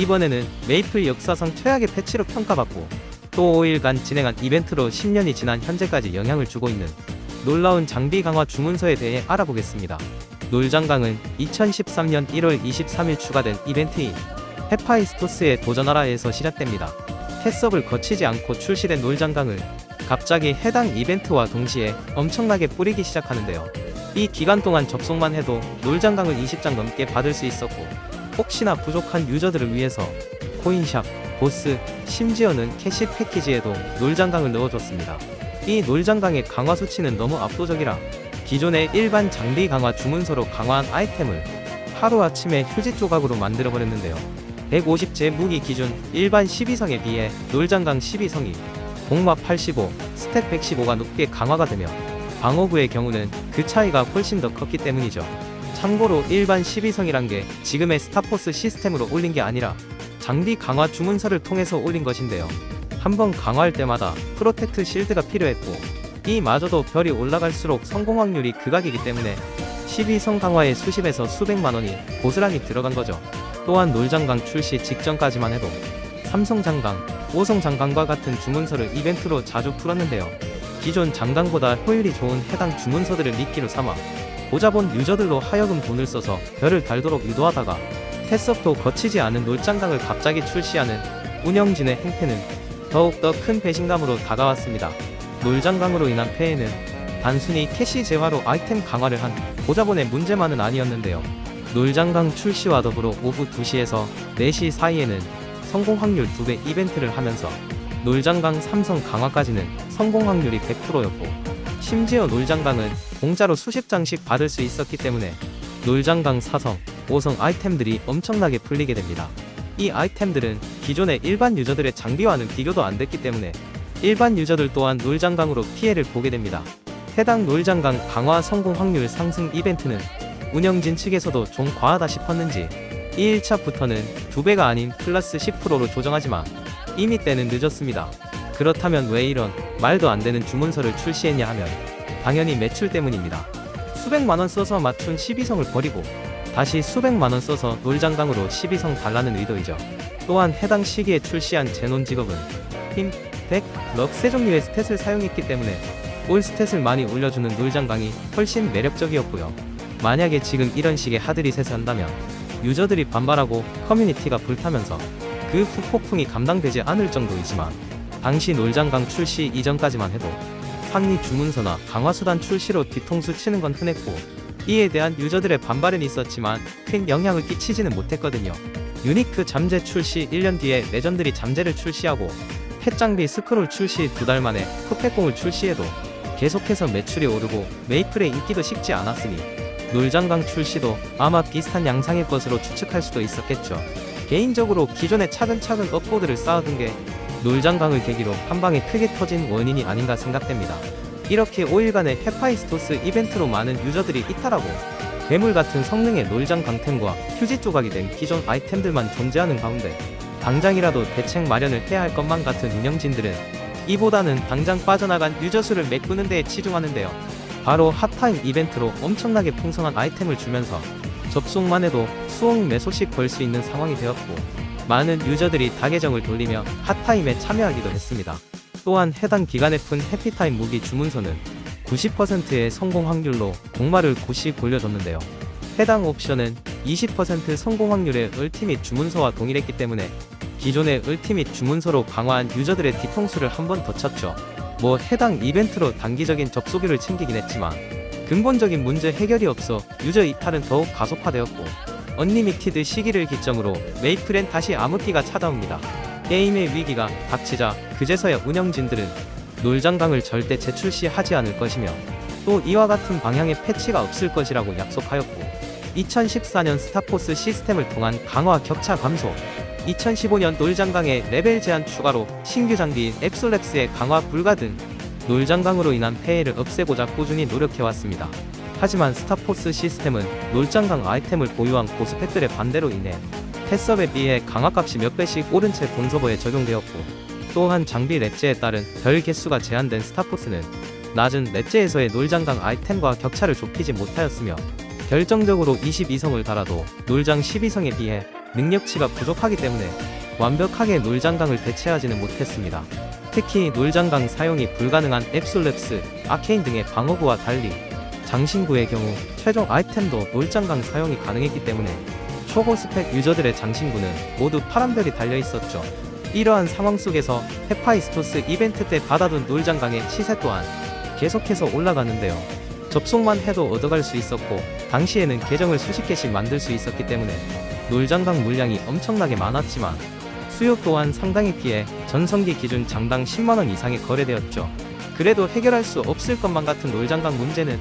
이번에는 메이플 역사상 최악의 패치로 평가받고 또 5일간 진행한 이벤트로 10년이 지난 현재까지 영향을 주고 있는 놀라운 장비 강화 주문서에 대해 알아보겠습니다. 놀장강은 2013년 1월 23일 추가된 이벤트인 헤파이스토스에 도전하라에서 시작됩니다. 캐섭을 거치지 않고 출시된 놀장강을 갑자기 해당 이벤트와 동시에 엄청나게 뿌리기 시작하는데요. 이 기간 동안 접속만 해도 놀장강을 20장 넘게 받을 수 있었고, 혹시나 부족한 유저들을 위해서 코인샵, 보스, 심지어는 캐시 패키지에도 놀장강을 넣어줬습니다. 이 놀장강의 강화 수치는 너무 압도적이라 기존의 일반 장비 강화 주문서로 강화한 아이템을 하루아침에 휴지 조각으로 만들어버렸는데요. 150제 무기 기준 일반 12성에 비해 놀장강 12성이 공마 85, 스택 115가 높게 강화가 되며 방어구의 경우는 그 차이가 훨씬 더 컸기 때문이죠. 참고로 일반 12성이란 게 지금의 스타포스 시스템으로 올린 게 아니라 장비 강화 주문서를 통해서 올린 것인데요. 한번 강화할 때마다 프로텍트 실드가 필요했고, 이마저도 별이 올라갈수록 성공 확률이 극악이기 때문에 12성 강화에 수십에서 수백만원이 고스란히 들어간 거죠. 또한 놀장강 출시 직전까지만 해도 3성 장강, 5성 장강과 같은 주문서를 이벤트로 자주 풀었는데요. 기존 장강보다 효율이 좋은 해당 주문서들을 미끼로 삼아 고자본 유저들로 하여금 돈을 써서 별을 달도록 유도하다가 캐섭도 거치지 않은 놀장강을 갑자기 출시하는 운영진의 행태는 더욱더 큰 배신감으로 다가왔습니다. 놀장강으로 인한 폐해는 단순히 캐시 재화로 아이템 강화를 한 고자본의 문제만은 아니었는데요. 놀장강 출시와 더불어 오후 2시에서 4시 사이에는 성공 확률 2배 이벤트를 하면서 놀장강 3성 강화까지는 성공 확률이 100%였고, 심지어 놀장강은 공짜로 수십 장씩 받을 수 있었기 때문에 놀장강 4성, 5성 아이템들이 엄청나게 풀리게 됩니다. 이 아이템들은 기존의 일반 유저들의 장비와는 비교도 안 됐기 때문에 일반 유저들 또한 놀장강으로 피해를 보게 됩니다. 해당 놀장강 강화 성공 확률 상승 이벤트는 운영진 측에서도 좀 과하다 싶었는지 2일차부터는 2배가 아닌 플러스 10%로 조정하지만 이미 때는 늦었습니다. 그렇다면 왜 이런 말도 안 되는 주문서를 출시했냐 하면 당연히 매출 때문입니다. 수백만원 써서 맞춘 12성을 버리고 다시 수백만원 써서 놀장강으로 12성 달라는 의도이죠. 또한 해당 시기에 출시한 제논 직업은 힘, 덱, 럭 세 종류의 스탯을 사용했기 때문에 올 스탯을 많이 올려주는 놀장강이 훨씬 매력적이었고요. 만약에 지금 이런 식의 하드릿을 한다면 유저들이 반발하고 커뮤니티가 불타면서 그 후폭풍이 감당되지 않을 정도이지만, 당시 놀장강 출시 이전까지만 해도 상위 주문서나 강화수단 출시로 뒤통수 치는 건 흔했고, 이에 대한 유저들의 반발은 있었지만 큰 영향을 끼치지는 못했거든요. 유니크 잠재 출시 1년 뒤에 레전드리 잠재를 출시하고 펫장비 스크롤 출시 2달 만에 푸펫공을 출시해도 계속해서 매출이 오르고 메이플의 인기도 식지 않았으니 놀장강 출시도 아마 비슷한 양상일 것으로 추측할 수도 있었겠죠. 개인적으로 기존에 차근차근 업보드를 쌓아둔 게 놀장강을 계기로 한방에 크게 터진 원인이 아닌가 생각됩니다. 이렇게 5일간의 헤파이스토스 이벤트로 많은 유저들이 이탈하고 괴물같은 성능의 놀장강템과 휴지 조각이 된 기존 아이템들만 존재하는 가운데 당장이라도 대책 마련을 해야 할 것만 같은 운영진들은 이보다는 당장 빠져나간 유저 수를 메꾸는 데에 치중하는데요. 바로 핫타임 이벤트로 엄청나게 풍성한 아이템을 주면서 접속만 해도 수억 매소씩 벌 수 있는 상황이 되었고, 많은 유저들이 다계정을 돌리며 핫타임에 참여하기도 했습니다. 또한 해당 기간에 푼 해피타임 무기 주문서는 90%의 성공 확률로 공마를 곧이 골려줬는데요. 해당 옵션은 20% 성공 확률의 얼티밋 주문서와 동일했기 때문에 기존의 얼티밋 주문서로 강화한 유저들의 뒤통수를 한 번 더 쳤죠. 뭐 해당 이벤트로 단기적인 접속률을 챙기긴 했지만 근본적인 문제 해결이 없어 유저 이탈은 더욱 가속화되었고, 언리미티드 시기를 기점으로 메이플엔 다시 암흑기가 찾아옵니다. 게임의 위기가 닥치자 그제서야 운영진들은 놀장강을 절대 재출시하지 않을 것이며 또 이와 같은 방향의 패치가 없을 것이라고 약속하였고, 2014년 스타포스 시스템을 통한 강화 격차 감소, 2015년 놀장강의 레벨 제한 추가로 신규 장비인 앱솔랩스의 강화 불가 등 놀장강으로 인한 폐해를 없애고자 꾸준히 노력해왔습니다. 하지만 스타포스 시스템은 놀장강 아이템을 보유한 고스펙들의 반대로 인해 캐섭에 비해 강화값이 몇 배씩 오른 채 본서버에 적용되었고, 또한 장비 렛제에 따른 별 개수가 제한된 스타포스는 낮은 렛제에서의 놀장강 아이템과 격차를 좁히지 못하였으며 결정적으로 22성을 달아도 놀장 12성에 비해 능력치가 부족하기 때문에 완벽하게 놀장강을 대체하지는 못했습니다. 특히 놀장강 사용이 불가능한 앱솔랩스, 아케인 등의 방어구와 달리 장신구의 경우 최종 아이템도 놀장강 사용이 가능했기 때문에 초고 스펙 유저들의 장신구는 모두 파란별이 달려있었죠. 이러한 상황 속에서 헤파이스토스 이벤트 때 받아둔 놀장강의 시세 또한 계속해서 올라가는데요. 접속만 해도 얻어갈 수 있었고 당시에는 계정을 수십 개씩 만들 수 있었기 때문에 놀장강 물량이 엄청나게 많았지만 수요 또한 상당했기에 전성기 기준 장당 10만원 이상이 거래되었죠. 그래도 해결할 수 없을 것만 같은 놀장강 문제는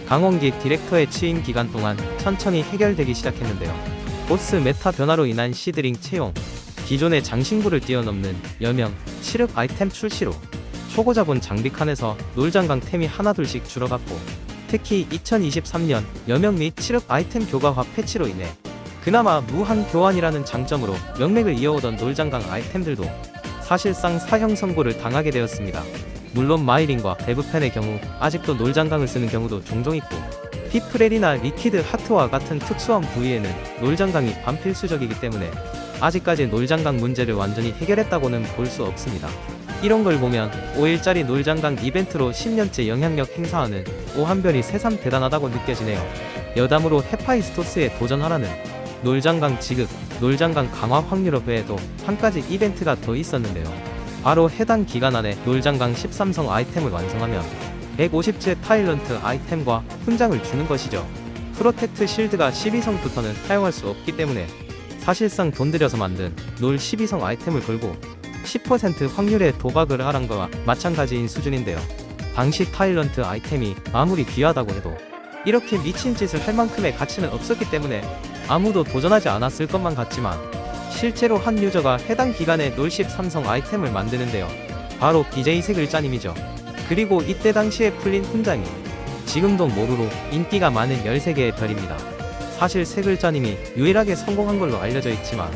강원기 디렉터의 취임 기간 동안 천천히 해결되기 시작했는데요. 보스 메타 변화로 인한 시드링 채용, 기존의 장신구를 뛰어넘는 여명, 7흑 아이템 출시로 초고자본 장비 칸에서 놀장강 템이 하나둘씩 줄어갔고, 특히 2023년 여명 및 7흑 아이템 교과화 패치로 인해 그나마 무한 교환이라는 장점으로 명맥을 이어오던 놀장강 아이템들도 사실상 사형 선고를 당하게 되었습니다. 물론 마이린과 데브펜의 경우 아직도 놀장강을 쓰는 경우도 종종 있고, 피프렐이나 리퀴드 하트와 같은 특수한 부위에는 놀장강이 반필수적이기 때문에 아직까지 놀장강 문제를 완전히 해결했다고는 볼 수 없습니다. 이런 걸 보면 5일짜리 놀장강 이벤트로 10년째 영향력 행사하는 오한별이 새삼 대단하다고 느껴지네요. 여담으로 헤파이스토스에 도전하라는 놀장강 지급, 놀장강 강화 확률업 외에도 한 가지 이벤트가 더 있었는데요. 바로 해당 기간 안에 놀장강 13성 아이템을 완성하면 150제 타일런트 아이템과 훈장을 주는 것이죠. 프로텍트 실드가 12성부터는 사용할 수 없기 때문에 사실상 돈 들여서 만든 놀 12성 아이템을 걸고 10% 확률의 도박을 하란 거와 마찬가지인 수준인데요. 당시 타일런트 아이템이 아무리 귀하다고 해도 이렇게 미친 짓을 할 만큼의 가치는 없었기 때문에 아무도 도전하지 않았을 것만 같지만 실제로 한 유저가 해당 기간에 놀 13성 아이템을 만드는데요. 바로 BJ 세 글자님이죠. 그리고 이때 당시에 풀린 훈장이 지금도 모루로 인기가 많은 13개의 별입니다. 사실 세 글자님이 유일하게 성공한 걸로 알려져 있지만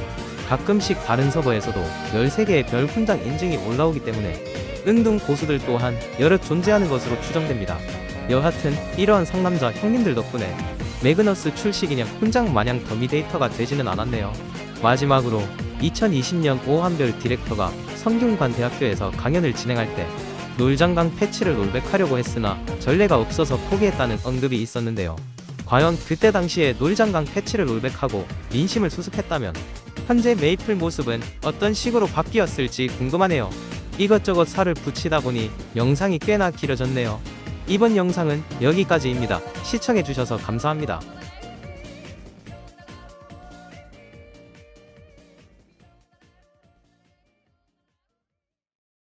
가끔씩 다른 서버에서도 13개의 별 훈장 인증이 올라오기 때문에 은둔 고수들 또한 여럿 존재하는 것으로 추정됩니다. 여하튼 이러한 상남자 형님들 덕분에 매그너스 출시 기념 훈장 마냥 더미데이터가 되지는 않았네요. 마지막으로 2020년 오한별 디렉터가 성균관대학교에서 강연을 진행할 때 놀장강 패치를 롤백하려고 했으나 전례가 없어서 포기했다는 언급이 있었는데요. 과연 그때 당시에 놀장강 패치를 롤백하고 민심을 수습했다면 현재 메이플 모습은 어떤 식으로 바뀌었을지 궁금하네요. 이것저것 살을 붙이다 보니 영상이 꽤나 길어졌네요. 이번 영상은 여기까지입니다. 시청해주셔서 감사합니다.